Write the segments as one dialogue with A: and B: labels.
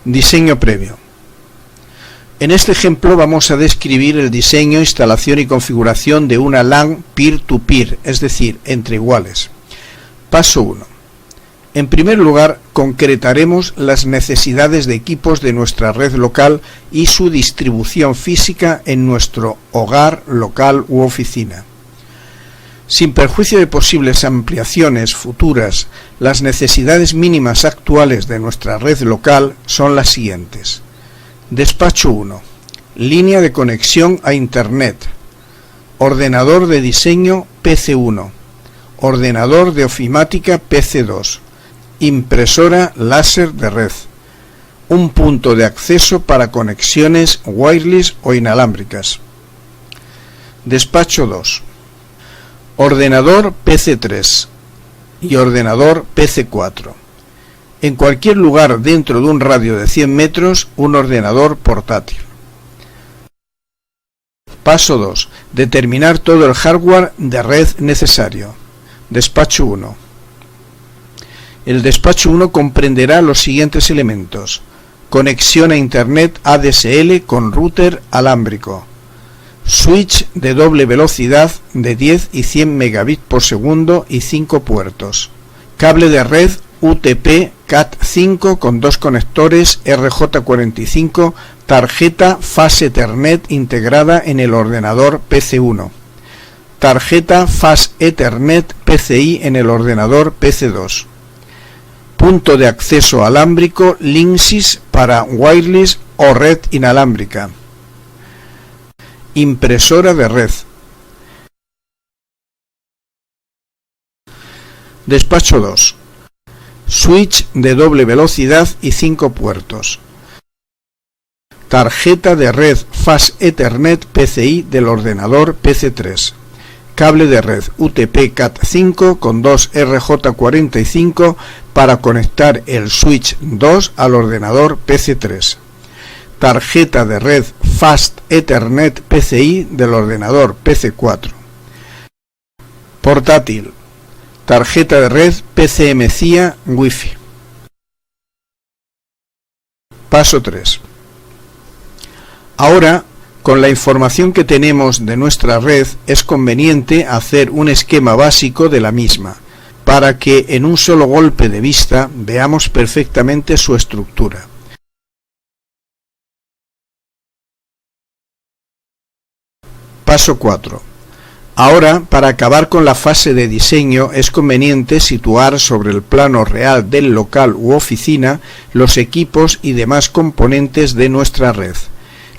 A: Diseño previo. En este ejemplo vamos a describir el diseño, instalación y configuración de una LAN peer-to-peer, es decir, entre iguales. Paso 1. En primer lugar, concretaremos las necesidades de equipos de nuestra red local y su distribución física en nuestro hogar, local u oficina. Sin perjuicio de posibles ampliaciones futuras, las necesidades mínimas actuales de nuestra red local son las siguientes. Despacho 1. Línea de conexión a Internet. Ordenador de diseño PC1. Ordenador de ofimática PC2. Impresora láser de red. Un punto de acceso para conexiones wireless o inalámbricas. Despacho 2. Ordenador PC3 y ordenador PC4. En cualquier lugar dentro de un radio de 100 metros, un ordenador portátil. Paso 2. Determinar todo el hardware de red necesario. Despacho 1. El despacho 1 comprenderá los siguientes elementos: conexión a Internet ADSL con router alámbrico, switch de doble velocidad de 10 y 100 megabits por segundo y 5 puertos, cable de red UTP Cat5 con 2 conectores RJ45, tarjeta Fast Ethernet integrada en el ordenador PC1, tarjeta Fast Ethernet PCI en el ordenador PC2, punto de acceso alámbrico Linksys para wireless o red inalámbrica, impresora de red. Despacho 2. Switch de doble velocidad y 5 puertos. Tarjeta de red Fast Ethernet PCI del ordenador PC3. Cable de red UTP Cat5 con 2 RJ45 para conectar el switch 2 al ordenador PC3. Tarjeta de red Fast Ethernet PCI del ordenador PC4. Portátil. Tarjeta de red PCMCIA Wi-Fi. Paso 3. Ahora, con la información que tenemos de nuestra red, es conveniente hacer un esquema básico de la misma, para que en un solo golpe de vista veamos perfectamente su estructura. Paso 4. Ahora, para acabar con la fase de diseño, es conveniente situar sobre el plano real del local u oficina los equipos y demás componentes de nuestra red.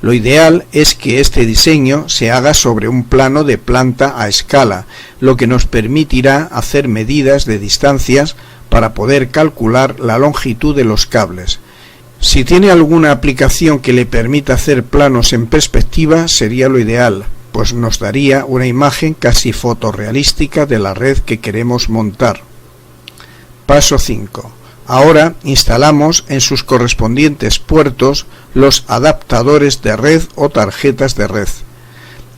A: Lo ideal es que este diseño se haga sobre un plano de planta a escala, lo que nos permitirá hacer medidas de distancias para poder calcular la longitud de los cables. Si tiene alguna aplicación que le permita hacer planos en perspectiva, sería lo ideal, pues nos daría una imagen casi fotorrealística de la red que queremos montar. Paso 5. Ahora instalamos en sus correspondientes puertos los adaptadores de red o tarjetas de red.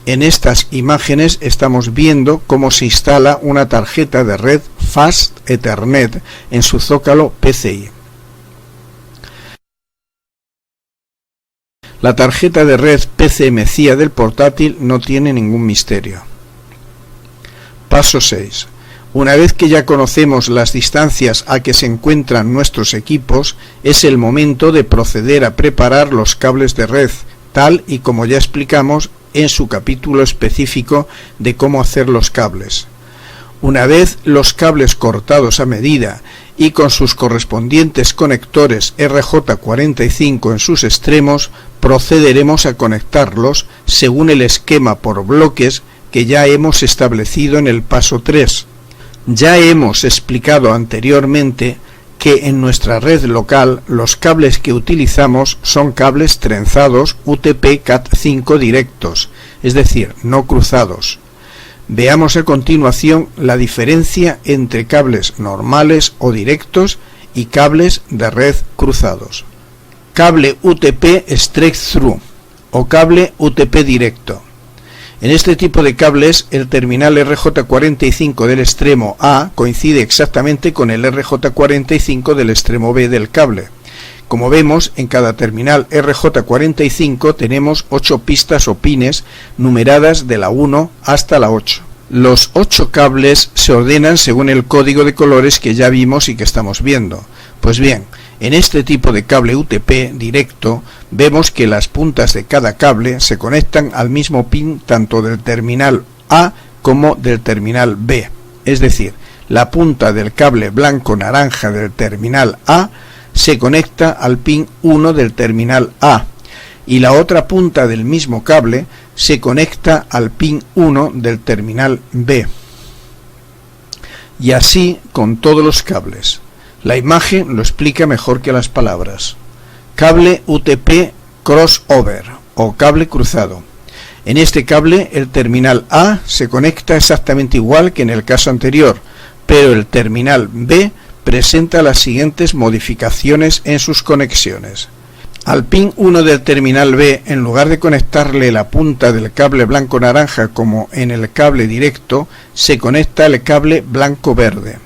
A: En estas imágenes estamos viendo cómo se instala una tarjeta de red Fast Ethernet en su zócalo PCI. La tarjeta de red PCMCIA del portátil no tiene ningún misterio. Paso 6. Una vez que ya conocemos las distancias a que se encuentran nuestros equipos, es el momento de proceder a preparar los cables de red, tal y como ya explicamos en su capítulo específico de cómo hacer los cables. Una vez los cables cortados a medida y con sus correspondientes conectores RJ45 en sus extremos, procederemos a conectarlos según el esquema por bloques que ya hemos establecido en el paso 3. Ya hemos explicado anteriormente que en nuestra red local los cables que utilizamos son cables trenzados UTP Cat5 directos, es decir, no cruzados. Veamos a continuación la diferencia entre cables normales o directos y cables de red cruzados. Cable UTP Straight Through o cable UTP directo. En este tipo de cables, el terminal RJ45 del extremo A coincide exactamente con el RJ45 del extremo B del cable, Como vemos, en cada terminal RJ45 tenemos 8 pistas o pines numeradas de la 1 hasta la 8. Los 8 cables se ordenan según el código de colores que ya vimos y que estamos viendo. Pues bien, en este tipo de cable UTP directo vemos que las puntas de cada cable se conectan al mismo pin tanto del terminal A como del terminal B. Es decir, la punta del cable blanco-naranja del terminal A se conecta al pin 1 del terminal A y la otra punta del mismo cable se conecta al pin 1 del terminal B. Y así con todos los cables. La imagen lo explica mejor que las palabras. Cable UTP crossover o cable cruzado. En este cable el terminal A se conecta exactamente igual que en el caso anterior, pero el terminal B presenta las siguientes modificaciones en sus conexiones. Al pin 1 del terminal B, en lugar de conectarle la punta del cable blanco-naranja como en el cable directo, se conecta el cable blanco-verde.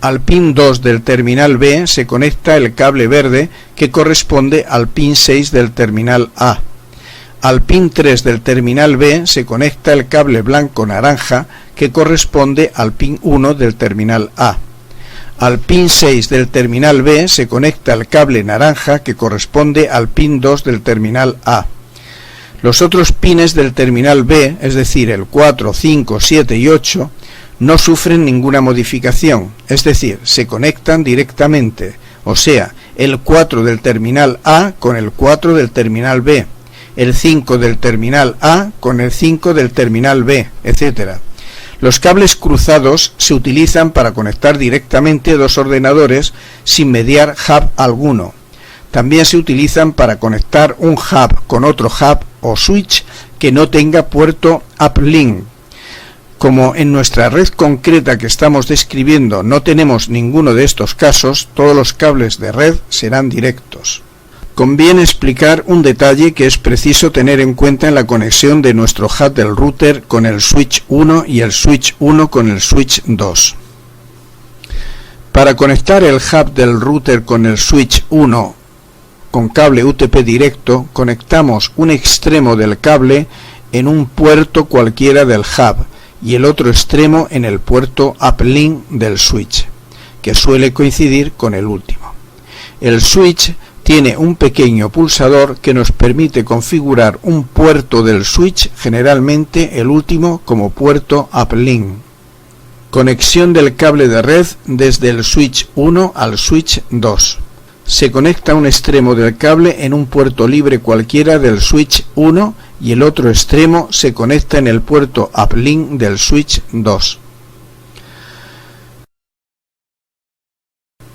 A: Al pin 2 del terminal B se conecta el cable verde que corresponde al pin 6 del terminal A. Al pin 3 del terminal B se conecta el cable blanco-naranja que corresponde al pin 1 del terminal A. Al pin 6 del terminal B se conecta el cable naranja que corresponde al pin 2 del terminal A. Los otros pines del terminal B, es decir, el 4, 5, 7 y 8, no sufren ninguna modificación, es decir, se conectan directamente, o sea, el 4 del terminal A con el 4 del terminal B, el 5 del terminal A con el 5 del terminal B, etc. Los cables cruzados se utilizan para conectar directamente dos ordenadores sin mediar hub alguno. También se utilizan para conectar un hub con otro hub o switch que no tenga puerto uplink. Como en nuestra red concreta que estamos describiendo no tenemos ninguno de estos casos, todos los cables de red serán directos. Conviene explicar un detalle que es preciso tener en cuenta en la conexión de nuestro hub del router con el switch 1 y el switch 1 con el switch 2. Para conectar el hub del router con el switch 1 con cable UTP directo, conectamos un extremo del cable en un puerto cualquiera del hub y el otro extremo en el puerto uplink del switch, que suele coincidir con el último. El switch tiene un pequeño pulsador que nos permite configurar un puerto del switch, generalmente el último como puerto uplink. Conexión del cable de red desde el switch 1 al switch 2. Se conecta un extremo del cable en un puerto libre cualquiera del switch 1 y el otro extremo se conecta en el puerto uplink del switch 2.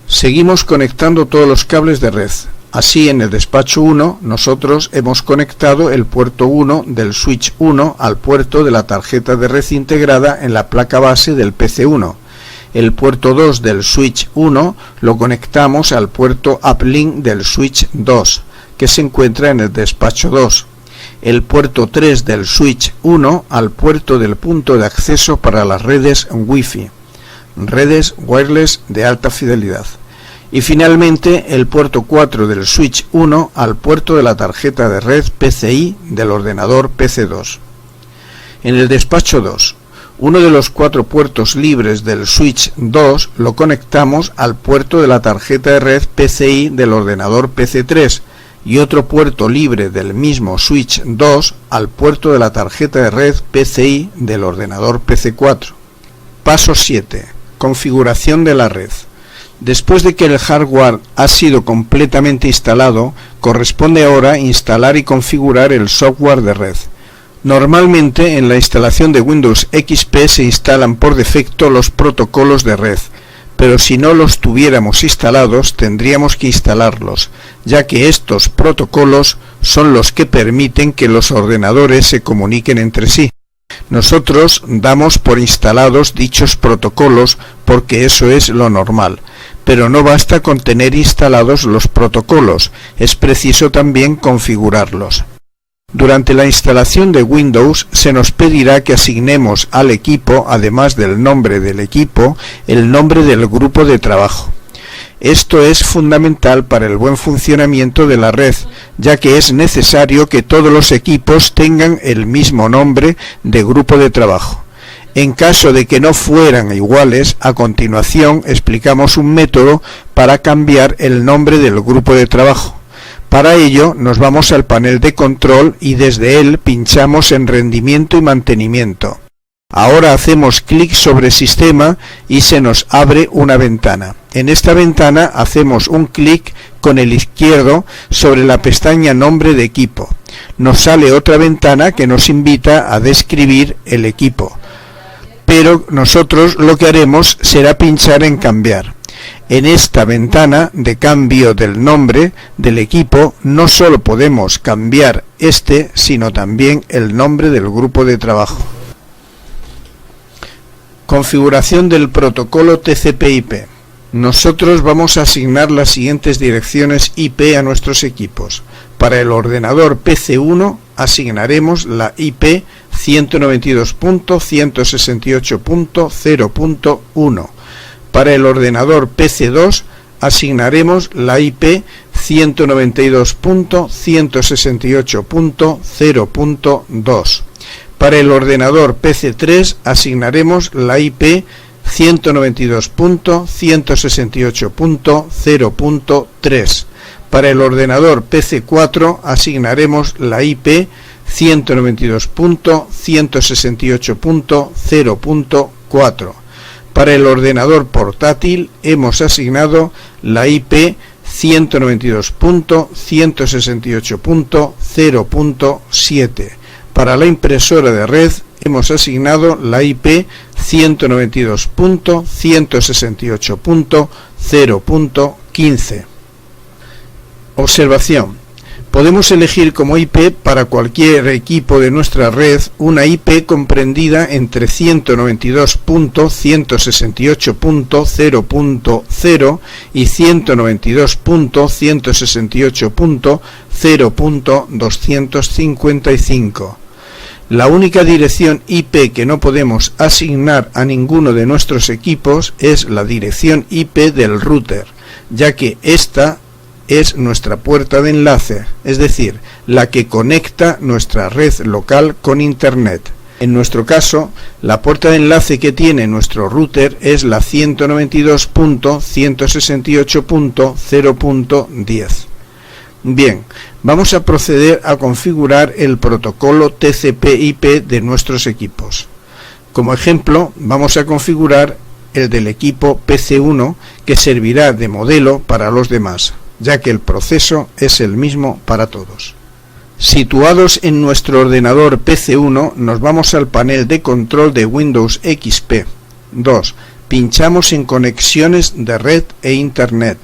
A: Seguimos conectando todos los cables de red. Así, en el despacho 1, nosotros hemos conectado el puerto 1 del switch 1 al puerto de la tarjeta de red integrada en la placa base del PC1. El puerto 2 del switch 1 lo conectamos al puerto uplink del switch 2, que se encuentra en el despacho 2. El puerto 3 del switch 1 al puerto del punto de acceso para las redes Wi-Fi, redes wireless de alta fidelidad. Y finalmente el puerto 4 del switch 1 al puerto de la tarjeta de red PCI del ordenador PC2. En el despacho 2, uno de los 4 puertos libres del switch 2 lo conectamos al puerto de la tarjeta de red PCI del ordenador PC3 y otro puerto libre del mismo switch 2 al puerto de la tarjeta de red PCI del ordenador PC4. Paso 7. Configuración de la red. Después de que el hardware ha sido completamente instalado, corresponde ahora instalar y configurar el software de red. Normalmente en la instalación de Windows XP se instalan por defecto los protocolos de red, pero si no los tuviéramos instalados tendríamos que instalarlos, ya que estos protocolos son los que permiten que los ordenadores se comuniquen entre sí. Nosotros damos por instalados dichos protocolos porque eso es lo normal, pero no basta con tener instalados los protocolos, es preciso también configurarlos. Durante la instalación de Windows se nos pedirá que asignemos al equipo, además del nombre del equipo, el nombre del grupo de trabajo. Esto es fundamental para el buen funcionamiento de la red, ya que es necesario que todos los equipos tengan el mismo nombre de grupo de trabajo. En caso de que no fueran iguales, a continuación explicamos un método para cambiar el nombre del grupo de trabajo. Para ello nos vamos al panel de control y desde él pinchamos en rendimiento y mantenimiento. Ahora hacemos clic sobre sistema y se nos abre una ventana. En esta ventana hacemos un clic con el izquierdo sobre la pestaña nombre de equipo. Nos sale otra ventana que nos invita a describir el equipo. Pero nosotros lo que haremos será pinchar en cambiar. En esta ventana de cambio del nombre del equipo no solo podemos cambiar sino también el nombre del grupo de trabajo. Configuración del protocolo TCP/IP. Nosotros vamos a asignar las siguientes direcciones IP a nuestros equipos. Para el ordenador PC1 asignaremos la IP 192.168.0.1. Para el ordenador PC2 asignaremos la IP 192.168.0.2. Para el ordenador PC3 asignaremos la IP 192.168.0.3. Para el ordenador PC4 asignaremos la IP 192.168.0.4. Para el ordenador portátil hemos asignado la IP 192.168.0.7. Para la impresora de red hemos asignado la IP 192.168.0.15. Observación. Podemos elegir como IP para cualquier equipo de nuestra red una IP comprendida entre 192.168.0.0 y 192.168.0.255. La única dirección IP que no podemos asignar a ninguno de nuestros equipos es la dirección IP del router, ya que esta es nuestra puerta de enlace, es decir, la que conecta nuestra red local con Internet. En nuestro caso, la puerta de enlace que tiene nuestro router es la 192.168.0.10. Bien, vamos a proceder a configurar el protocolo TCP/IP de nuestros equipos. Como ejemplo, vamos a configurar el del equipo PC1, que servirá de modelo para los demás, ya que el proceso es el mismo para todos. Situados en nuestro ordenador PC1, nos vamos al panel de control de Windows XP. 2. Pinchamos en conexiones de red e Internet.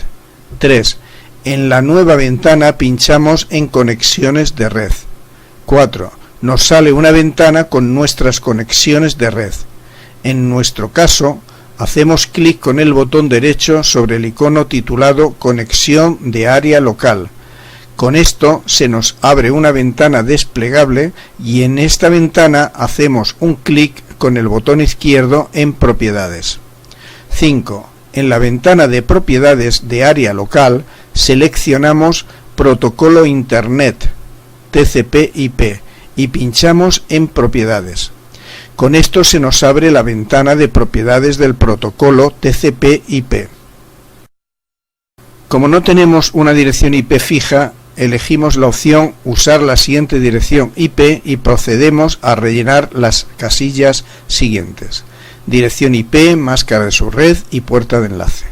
A: 3. En la nueva ventana pinchamos en conexiones de red. 4. Nos sale una ventana con nuestras conexiones de red. En nuestro caso, hacemos clic con el botón derecho sobre el icono titulado Conexión de área local. Con esto se nos abre una ventana desplegable y en esta ventana hacemos un clic con el botón izquierdo en Propiedades. 5. En la ventana de Propiedades de área local seleccionamos Protocolo Internet TCP/IP y pinchamos en Propiedades. Con esto se nos abre la ventana de propiedades del protocolo TCP/IP. Como no tenemos una dirección IP fija, elegimos la opción Usar la siguiente dirección IP y procedemos a rellenar las casillas siguientes: dirección IP, máscara de subred y puerta de enlace.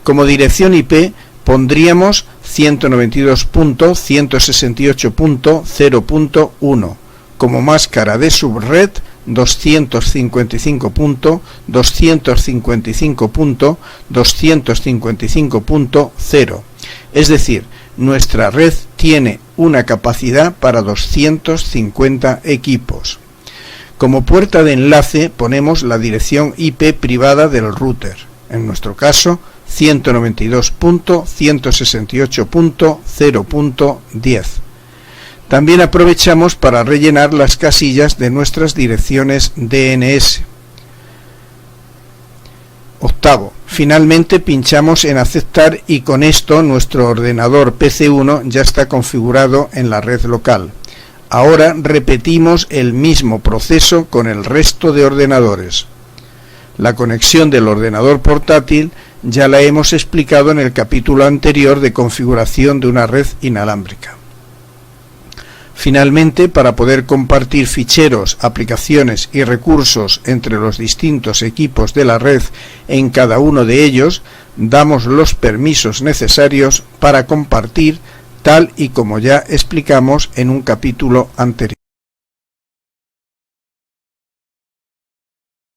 A: Como dirección IP pondríamos 192.168.0.1, como máscara de subred 255.255.255.0. Es decir, nuestra red tiene una capacidad para 250 equipos. Como puerta de enlace ponemos la dirección IP privada del router, en nuestro caso 192.168.0.10. También aprovechamos para rellenar las casillas de nuestras direcciones DNS. Octavo, finalmente pinchamos en aceptar y con esto nuestro ordenador PC1 ya está configurado en la red local. Ahora repetimos el mismo proceso con el resto de ordenadores. La conexión del ordenador portátil ya la hemos explicado en el capítulo anterior de configuración de una red inalámbrica. Finalmente, para poder compartir ficheros, aplicaciones y recursos entre los distintos equipos de la red en cada uno de ellos, damos los permisos necesarios para compartir, tal y como ya explicamos en un capítulo anterior.